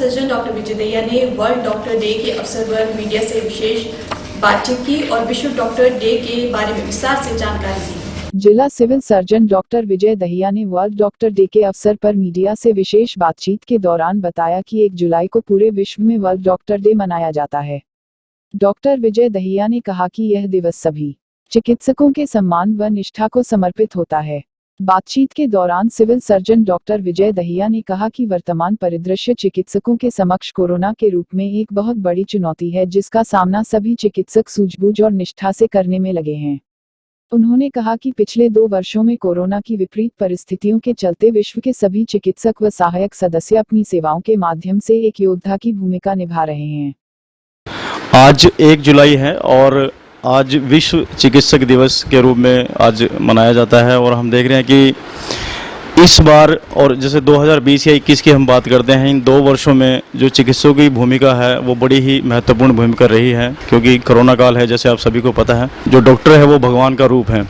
Surgeon doctor Vijay Dahiya ने world doctor day के अवसर पर मीडिया से विशेष बातचीत की और विश्व डॉक्टर डे के बारे में विस्तार से जानकारी दी। जिला civil surgeon doctor Vijay Dahiya ने वर्ल्ड डॉक्टर डे के अवसर पर मीडिया से विशेष बातचीत के दौरान बताया कि 1 जुलाई को पूरे विश्व में वर्ल्ड डॉक्टर डे मनाया जाता है। डॉक्टर विजय दहिया ने कहा कि यह दिवस सभी चिकित्सकों के सम्मान व निष्ठा को समर्पित होता है। बातचीत के दौरान civil surgeon doctor Vijay Dahiya ने कहा कि वर्तमान परिदृश्य चिकित्सकों के समक्ष कोरोना के रूप में एक बहुत बड़ी चुनौती है, जिसका सामना सभी चिकित्सक सूझबूझ और निष्ठा से करने में लगे हैं। उन्होंने कहा कि पिछले 2 वर्षों में कोरोना की विपरीत परिस्थितियों के चलते विश्व के सभी चिकित्सक व सहायक सदस्य अपनी सेवाओं के माध्यम से एक योद्धा की भूमिका निभा रहे हैं। आज 1 जुलाई है और आज विश्व चिकित्सक दिवस के रूप में आज मनाया जाता है और हम देख रहे हैं कि इस बार और जैसे 2020 या 21 की हम बात करते हैं, इन 2 वर्षों में जो चिकित्सकों की भूमिका है वो बड़ी ही महत्वपूर्ण भूमिका रही है, क्योंकि कोरोना काल है। जैसे आप सभी को पता है, जो डॉक्टर है वो भगवान का रूप है।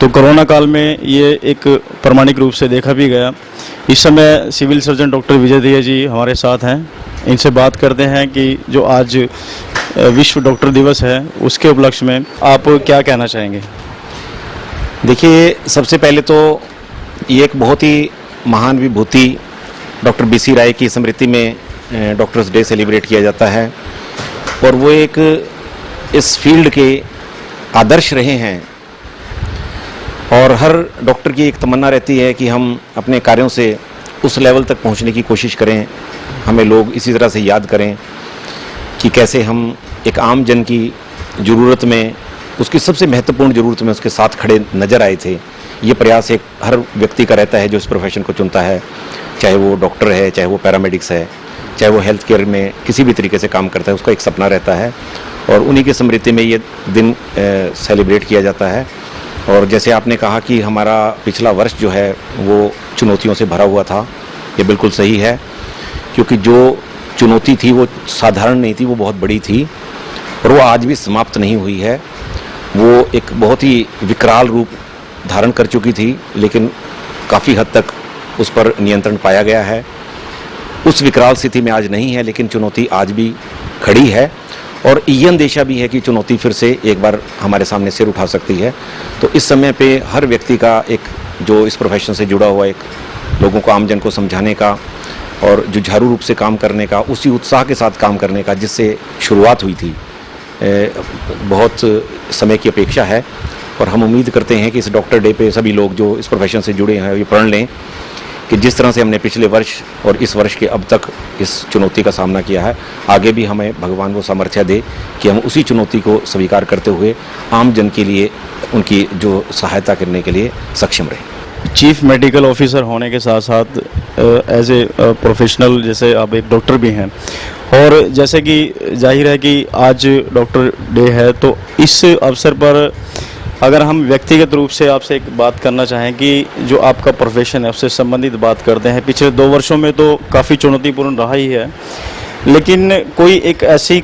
तो कोरोना काल में ये एक प्रामाणिक रूप से देखा भी गया। इस समय civil surgeon doctor Vijay Dahiya जी हमारे साथ हैं। इनसे बात करते हैं कि जो आज विश्व डॉक्टर दिवस है उसके उपलक्ष्य में आप क्या कहना चाहेंगे। देखिए, सबसे पहले तो ये एक बहुत ही महान विभूति डॉक्टर BC राय की स्मृति में डॉक्टर्स डे सेलिब्रेट किया जाता है और वो एक इस फील्ड के आदर्श रहे हैं और हर डॉक्टर की एक तमन्ना रहती है कि हम अपने कार्यों से उस लेवल तक पहुंचने की कोशिश करें। हमें लोग इसी तरह से याद करें कि कैसे हम एक आम जन की ज़रूरत में, उसकी सबसे महत्वपूर्ण ज़रूरत में उसके साथ खड़े नज़र आए थे। ये प्रयास एक हर व्यक्ति का रहता है जो इस प्रोफेशन को चुनता है, चाहे वो डॉक्टर है, चाहे वो पैरामेडिक्स है, चाहे वो हेल्थ केयर में किसी भी तरीके से काम करता है, उसका एक सपना रहता है और उन्हीं की स्मृति में ये दिन सेलिब्रेट किया जाता है। और जैसे आपने कहा कि हमारा पिछला वर्ष जो है वो चुनौतियों से भरा हुआ था, ये बिल्कुल सही है, क्योंकि जो चुनौती थी वो साधारण नहीं थी, वो बहुत बड़ी थी और वो आज भी समाप्त नहीं हुई है। वो एक बहुत ही विकराल रूप धारण कर चुकी थी, लेकिन काफ़ी हद तक उस पर नियंत्रण पाया गया है। उस विकराल स्थिति में आज नहीं है, लेकिन चुनौती आज भी खड़ी है और ये अंदेशा भी है कि चुनौती फिर से एक बार हमारे सामने सिर उठा सकती है। तो इस समय पे हर व्यक्ति का एक, जो इस प्रोफेशन से जुड़ा हुआ, एक लोगों को, आमजन को समझाने का और जुझारू रूप से काम करने का, उसी उत्साह के साथ काम करने का जिससे शुरुआत हुई थी, बहुत समय की अपेक्षा है। और हम उम्मीद करते हैं कि इस डॉक्टर डे पे सभी लोग जो इस प्रोफेशन से जुड़े हैं ये प्रण लें कि जिस तरह से हमने पिछले वर्ष और इस वर्ष के अब तक इस चुनौती का सामना किया है, आगे भी हमें भगवान वो सामर्थ्य दे कि हम उसी चुनौती को स्वीकार करते हुए आम जन के लिए उनकी जो सहायता करने के लिए सक्षम रहें। चीफ मेडिकल ऑफिसर होने के साथ साथ एज ए प्रोफेशनल जैसे आप एक डॉक्टर भी हैं और जैसे कि जाहिर है कि आज डॉक्टर डे है, तो इस अवसर पर अगर हम व्यक्तिगत रूप से आपसे एक बात करना चाहें कि जो आपका प्रोफेशन है उससे संबंधित बात करते हैं, पिछले 2 वर्षों में तो काफ़ी चुनौतीपूर्ण रहा ही है, लेकिन कोई एक ऐसी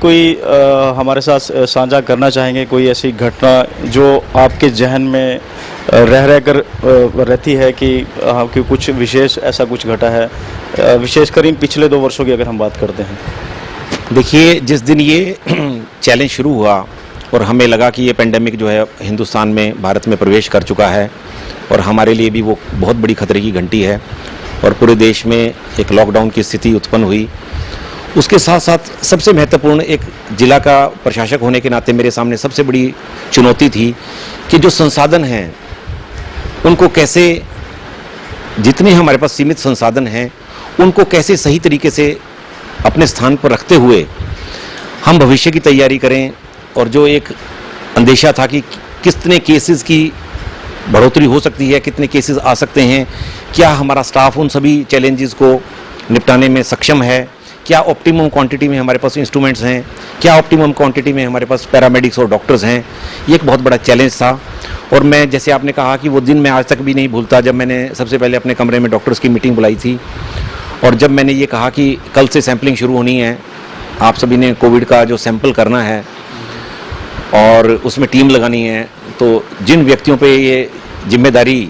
हमारे साथ साझा करना चाहेंगे, कोई ऐसी घटना जो आपके जहन में रह कर रहती है कि कुछ विशेष ऐसा कुछ घटा है, विशेषकर इन पिछले 2 वर्षों की अगर हम बात करते हैं। देखिए, जिस दिन ये चैलेंज शुरू हुआ और हमें लगा कि ये पेंडेमिक जो है हिंदुस्तान में, भारत में प्रवेश कर चुका है और हमारे लिए भी वो बहुत बड़ी खतरे की घंटी है और पूरे देश में एक लॉकडाउन की स्थिति उत्पन्न हुई, उसके साथ साथ सबसे महत्वपूर्ण एक जिला का प्रशासक होने के नाते मेरे सामने सबसे बड़ी चुनौती थी कि जो संसाधन हैं उनको कैसे, जितने हमारे पास सीमित संसाधन हैं उनको कैसे सही तरीके से अपने स्थान पर रखते हुए हम भविष्य की तैयारी करें। और जो एक अंदेशा था कि कितने केसेस की बढ़ोतरी हो सकती है, कितने केसेस आ सकते हैं, क्या हमारा स्टाफ उन सभी चैलेंजेस को निपटाने में सक्षम है, क्या ऑप्टिमम क्वांटिटी में हमारे पास इंस्ट्रूमेंट्स हैं, क्या ऑप्टिमम क्वांटिटी में हमारे पास पैरामेडिक्स और डॉक्टर्स हैं। ये एक बहुत बड़ा चैलेंज था और मैं, जैसे आपने कहा कि वो दिन मैं आज तक भी नहीं भूलता जब मैंने सबसे पहले अपने कमरे में डॉक्टर्स की मीटिंग बुलाई थी और जब मैंने ये कहा कि कल से सैम्पलिंग शुरू होनी है, आप सभी ने कोविड का जो सैंपल करना है और उसमें टीम लगानी है, तो जिन व्यक्तियों पे ये जिम्मेदारी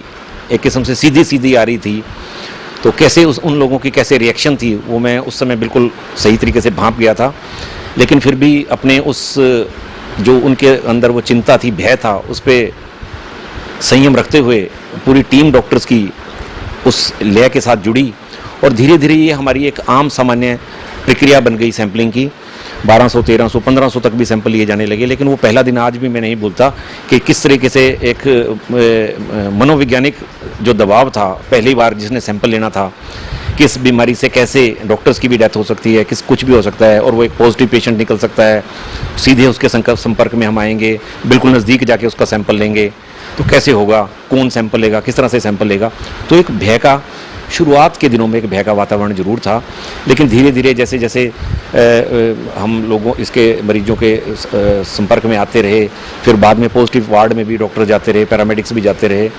एक किस्म से सीधी सीधी आ रही थी तो कैसे उन लोगों की कैसे रिएक्शन थी वो मैं उस समय बिल्कुल सही तरीके से भांप गया था। लेकिन फिर भी अपने उस जो उनके अंदर वो चिंता थी, भय था, उस पर संयम रखते हुए पूरी टीम डॉक्टर्स की उस लय के साथ जुड़ी और धीरे धीरे ये हमारी एक आम सामान्य प्रक्रिया बन गई सैंपलिंग की। 1200, 1300, 1500 तक भी सैंपल लिए जाने लगे। लेकिन वो पहला दिन आज भी मैं नहीं भूलता कि किस तरीके से एक मनोवैज्ञानिक जो दबाव था, पहली बार जिसने सैंपल लेना था, किस बीमारी से कैसे डॉक्टर्स की भी डेथ हो सकती है, किस कुछ भी हो सकता है और वो एक पॉजिटिव पेशेंट निकल सकता है, सीधे उसके संपर्क में हम आएंगे, बिल्कुल नज़दीक जाके उसका सैंपल लेंगे, तो कैसे होगा, कौन सैंपल लेगा, किस तरह से सैंपल लेगा। तो एक भय का, शुरुआत के दिनों में एक भय का वातावरण जरूर था। लेकिन धीरे धीरे जैसे जैसे हम लोगों इसके मरीजों के संपर्क में आते रहे, फिर बाद में पॉजिटिव वार्ड में भी डॉक्टर जाते रहे, पैरामेडिक्स भी जाते रहे,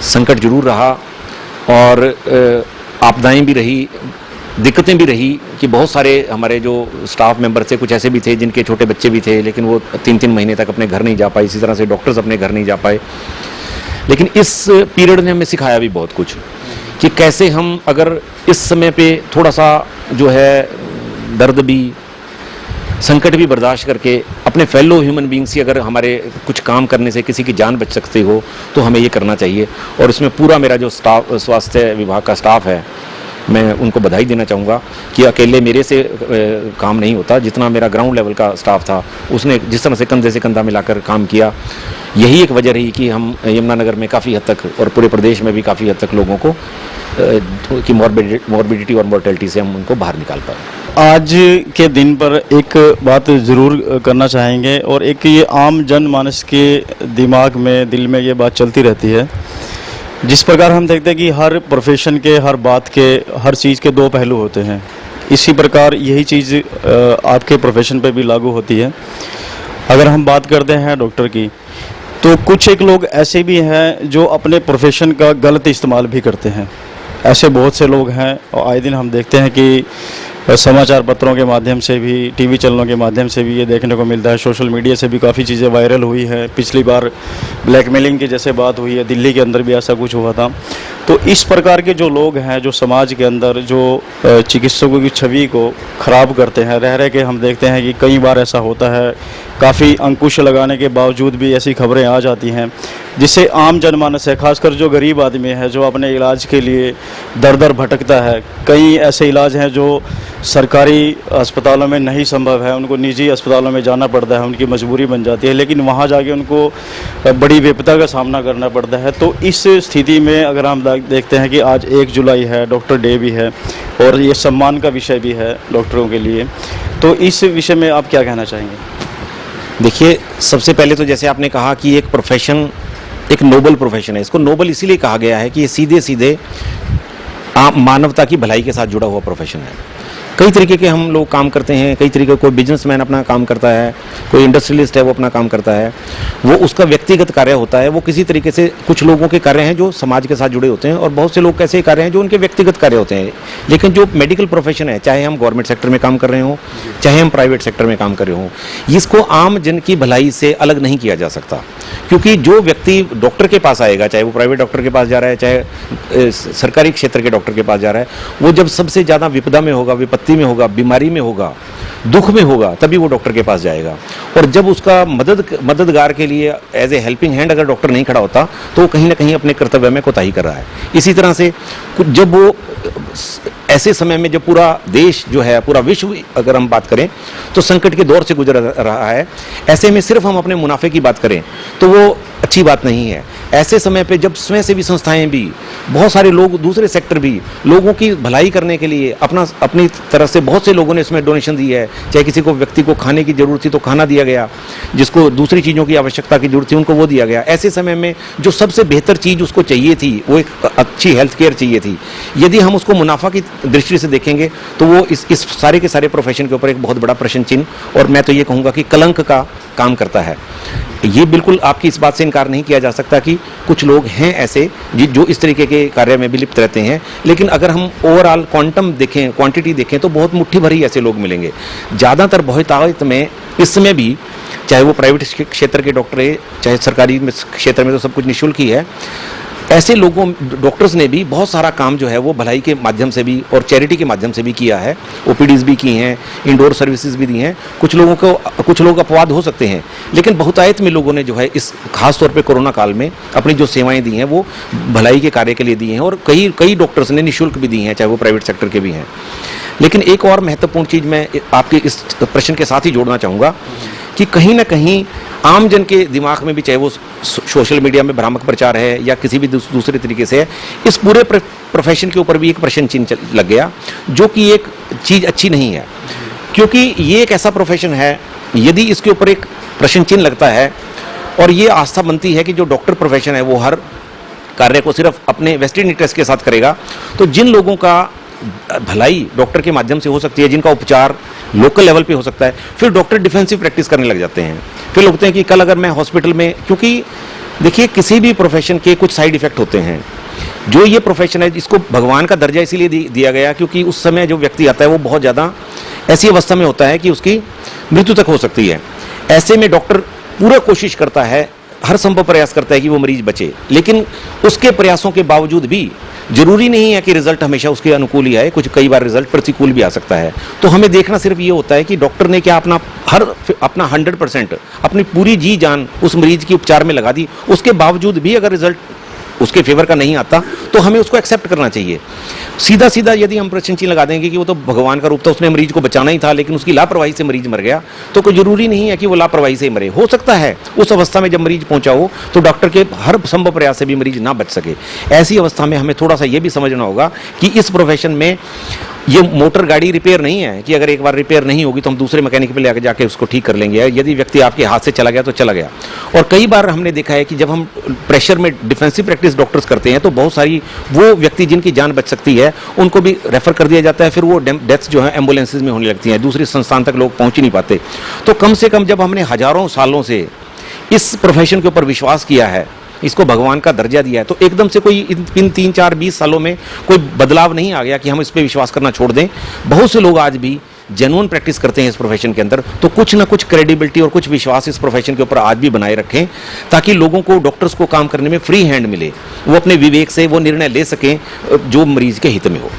संकट जरूर रहा और आपदाएं भी रही, दिक्कतें भी रही कि बहुत सारे हमारे जो स्टाफ मेंबर थे, कुछ ऐसे भी थे जिनके छोटे बच्चे भी थे, लेकिन वो 3-3 महीने तक अपने घर नहीं जा पाए। इसी तरह से डॉक्टर्स अपने घर नहीं जा पाए। लेकिन इस पीरियड ने हमें सिखाया भी बहुत कुछ कि कैसे हम अगर इस समय पे थोड़ा सा जो है दर्द भी, संकट भी बर्दाश्त करके अपने फेलो ह्यूमन बींग से अगर हमारे कुछ काम करने से किसी की जान बच सकती हो तो हमें ये करना चाहिए। और इसमें पूरा मेरा जो स्टाफ, स्वास्थ्य विभाग का स्टाफ है, मैं उनको बधाई देना चाहूँगा कि अकेले मेरे से काम नहीं होता। जितना मेरा ग्राउंड लेवल का स्टाफ था उसने जिस तरह से कंधे से कंधा मिलाकर काम किया, यही एक वजह रही कि हम यमुनानगर में काफ़ी हद तक और पूरे प्रदेश में भी काफ़ी हद तक लोगों को की मॉर्बिडिटी और मोर्टेलिटी से हम उनको बाहर निकाल पाए। आज के दिन पर एक बात ज़रूर करना चाहेंगे और एक ये आम जनमानस के दिमाग में, दिल में ये बात चलती रहती है। जिस प्रकार हम देखते हैं कि हर प्रोफेशन के, हर बात के, हर चीज़ के दो पहलू होते हैं, इसी प्रकार यही चीज़ आपके प्रोफेशन पे भी लागू होती है। अगर हम बात करते हैं डॉक्टर की, तो कुछ एक लोग ऐसे भी हैं जो अपने प्रोफेशन का गलत इस्तेमाल भी करते हैं। ऐसे बहुत से लोग हैं और आए दिन हम देखते हैं कि समाचार पत्रों के माध्यम से भी, टीवी चैनलों के माध्यम से भी ये देखने को मिलता है। सोशल मीडिया से भी काफ़ी चीज़ें वायरल हुई है। पिछली बार ब्लैकमेलिंग की जैसे बात हुई है, दिल्ली के अंदर भी ऐसा कुछ हुआ था। तो इस प्रकार के जो लोग हैं, जो समाज के अंदर जो चिकित्सकों की छवि को ख़राब करते हैं, रह रह के हम देखते हैं कि कई बार ऐसा होता है, काफ़ी अंकुश लगाने के बावजूद भी ऐसी खबरें आ जाती हैं जिससे आम जनमानस है, खासकर जो गरीब आदमी है, जो अपने इलाज के लिए दर दर भटकता है। कई ऐसे इलाज हैं जो सरकारी अस्पतालों में नहीं संभव है, उनको निजी अस्पतालों में जाना पड़ता है, उनकी मजबूरी बन जाती है, लेकिन वहाँ जाके उनको बड़ी विपदा का सामना करना पड़ता है। तो इस स्थिति में अगर हम देखते हैं कि आज 1 जुलाई है, डॉक्टर डे भी है और ये सम्मान का विषय भी है डॉक्टरों के लिए, तो इस विषय में आप क्या कहना चाहेंगे? देखिए, सबसे पहले तो जैसे आपने कहा कि एक प्रोफेशन एक नोबल प्रोफेशन है। इसको नोबल इसीलिए कहा गया है कि ये सीधे सीधे मानवता की भलाई के साथ जुड़ा हुआ प्रोफेशन है। कई तरीके के हम लोग काम करते हैं, कई तरीके, कोई बिजनेसमैन अपना काम करता है, कोई इंडस्ट्रियलिस्ट है वो अपना काम करता है, वो उसका व्यक्तिगत कार्य होता है, वो किसी तरीके से कुछ लोगों के कार्य हैं जो समाज के साथ जुड़े होते हैं और बहुत से लोग ऐसे कार्य हैं जो उनके व्यक्तिगत कार्य होते हैं। लेकिन जो मेडिकल प्रोफेशन है, चाहे हम गवर्नमेंट सेक्टर में काम कर रहे हों, चाहे हम प्राइवेट सेक्टर में काम कर रहे हों, इसको आम जन की भलाई से अलग नहीं किया जा सकता। क्योंकि जो व्यक्ति डॉक्टर के पास आएगा, चाहे वो प्राइवेट डॉक्टर के पास जा रहा है, चाहे सरकारी क्षेत्र के डॉक्टर के पास जा रहा है, वो जब सबसे ज़्यादा विपदा में होगा, विपत्ति में होगा, बीमारी में होगा, दुख में होगा, तभी वो डॉक्टर के पास जाएगा। और जब उसका मददगार के लिए एज ए हेल्पिंग हैंड अगर डॉक्टर नहीं खड़ा होता तो वो कहीं ना कहीं अपने कर्तव्य में कोताही कर रहा है। इसी तरह से जब वो ऐसे समय में जब पूरा देश जो है, पूरा विश्व अगर हम बात करें तो संकट के दौर से गुजर रहा है, ऐसे में सिर्फ हम अपने मुनाफे की बात करें तो वो अच्छी बात नहीं है। ऐसे समय पे जब स्वयंसेवी संस्थाएं भी, बहुत सारे लोग, दूसरे सेक्टर भी लोगों की भलाई करने के लिए अपनी तरफ से बहुत से लोगों ने इसमें डोनेशन दी है। चाहे किसी को व्यक्ति को खाने की जरूरत थी तो खाना दिया गया, जिसको दूसरी चीज़ों की आवश्यकता की जरूरत थी उनको वो दिया गया। ऐसे समय में जो सबसे बेहतर चीज़ उसको चाहिए थी, वो एक अच्छी हेल्थ केयर चाहिए थी। यदि हम उसको मुनाफा की दृष्टि से देखेंगे तो वो इस सारे के सारे प्रोफेशन के ऊपर एक बहुत बड़ा प्रश्न चिन्ह, और मैं तो ये कहूँगा कि कलंक का काम करता है। ये बिल्कुल आपकी इस बात से इनकार नहीं किया जा सकता कि कुछ लोग हैं ऐसे जो इस तरीके के कार्य में भी लिप्त रहते हैं। लेकिन अगर हम ओवरऑल क्वांटम देखें, क्वांटिटी देखें तो बहुत मुट्ठी भर ही ऐसे लोग मिलेंगे। ज़्यादातर बहुतायत में इस समय भी, चाहे वो प्राइवेट क्षेत्र के डॉक्टर है, चाहे सरकारी क्षेत्र में तो सब कुछ निःशुल्क ही है, ऐसे लोगों डॉक्टर्स ने भी बहुत सारा काम जो है वो भलाई के माध्यम से भी और चैरिटी के माध्यम से भी किया है। ओपीडीज भी की हैं, इंडोर सर्विसेज भी दी हैं। कुछ लोग अपवाद हो सकते हैं, लेकिन बहुतायत में लोगों ने जो है इस खास तौर पे कोरोना काल में अपनी जो सेवाएं दी हैं वो भलाई के कार्य के लिए दी हैं, और कई डॉक्टर्स ने निःशुल्क भी दी हैं, चाहे वो प्राइवेट सेक्टर के भी हैं। लेकिन एक और महत्वपूर्ण चीज़ मैं आपके इस प्रश्न के साथ ही जोड़ना चाहूँगा कि कहीं ना कहीं आम जन के दिमाग में भी, चाहे वो सोशल मीडिया में भ्रामक प्रचार है या किसी भी दूसरे तरीके से है, इस पूरे प्रोफेशन के ऊपर भी एक प्रश्न चिन्ह लग गया, जो कि एक चीज़ अच्छी नहीं है। क्योंकि ये एक ऐसा प्रोफेशन है, यदि इसके ऊपर एक प्रश्न चिन्ह लगता है और ये आस्था बनती है कि जो डॉक्टर प्रोफेशन है वो हर कार्य को सिर्फ अपने वेस्टेड इंटरेस्ट के साथ करेगा, तो जिन लोगों का भलाई डॉक्टर के माध्यम से हो सकती है, जिनका उपचार लोकल लेवल पे हो सकता है, फिर डॉक्टर डिफेंसिव प्रैक्टिस करने लग जाते हैं। फिर लगते हैं कि कल अगर मैं हॉस्पिटल में, क्योंकि देखिए किसी भी प्रोफेशन के कुछ साइड इफेक्ट होते हैं। जो ये प्रोफेशन है, इसको भगवान का दर्जा इसीलिए दिया गया क्योंकि उस समय जो व्यक्ति आता है वो बहुत ज़्यादा ऐसी अवस्था में होता है कि उसकी मृत्यु तक हो सकती है। ऐसे में डॉक्टर पूरा कोशिश करता है, हर संभव प्रयास करता है कि वो मरीज बचे, लेकिन उसके प्रयासों के बावजूद भी जरूरी नहीं है कि रिजल्ट हमेशा उसके अनुकूल ही आए, कुछ कई बार रिजल्ट प्रतिकूल भी आ सकता है। तो हमें देखना सिर्फ ये होता है कि डॉक्टर ने क्या अपना 100% अपनी पूरी जी जान उस मरीज की उपचार में लगा दी, उसके बावजूद भी अगर रिजल्ट उसके फेवर का नहीं आता तो हमें उसको एक्सेप्ट करना चाहिए। सीधा सीधा यदि हम प्रश्न चिन्ह लगा देंगे कि वो तो भगवान का रूप था, उसने मरीज को बचाना ही था, लेकिन उसकी लापरवाही से मरीज मर गया, तो कोई जरूरी नहीं है कि वो लापरवाही से ही मरे। हो सकता है उस अवस्था में जब मरीज पहुंचा हो तो डॉक्टर के हर संभव प्रयास से भी मरीज ना बच सके। ऐसी अवस्था में हमें थोड़ा सा ये भी समझना होगा कि इस प्रोफेशन में ये मोटर गाड़ी रिपेयर नहीं है कि अगर एक बार रिपेयर नहीं होगी तो हम दूसरे मैकेनिक पे ले जाके उसको ठीक कर लेंगे। यदि व्यक्ति आपके हाथ से चला गया तो चला गया। और कई बार हमने देखा है कि जब हम प्रेशर में डिफेंसिव प्रैक्टिस डॉक्टर्स करते हैं तो बहुत सारी वो व्यक्ति जिनकी जान बच सकती है उनको भी रेफर कर दिया जाता है, फिर वो डेथ्स जो है एम्बुलेंसेज में होने लगती हैं, दूसरे संस्थान तक लोग पहुंच ही नहीं पाते। तो कम से कम जब हमने हजारों सालों से इस प्रोफेशन के ऊपर विश्वास किया है, इसको भगवान का दर्जा दिया है, तो एकदम से कोई इन 3, 4, 20 सालों में कोई बदलाव नहीं आ गया कि हम इस पे विश्वास करना छोड़ दें। बहुत से लोग आज भी जेन्युइन प्रैक्टिस करते हैं इस प्रोफेशन के अंदर, तो कुछ ना कुछ क्रेडिबिलिटी और कुछ विश्वास इस प्रोफेशन के ऊपर आज भी बनाए रखें, ताकि लोगों को, डॉक्टर्स को काम करने में फ्री हैंड मिले, वो अपने विवेक से वो निर्णय ले सकें जो मरीज के हित में हो।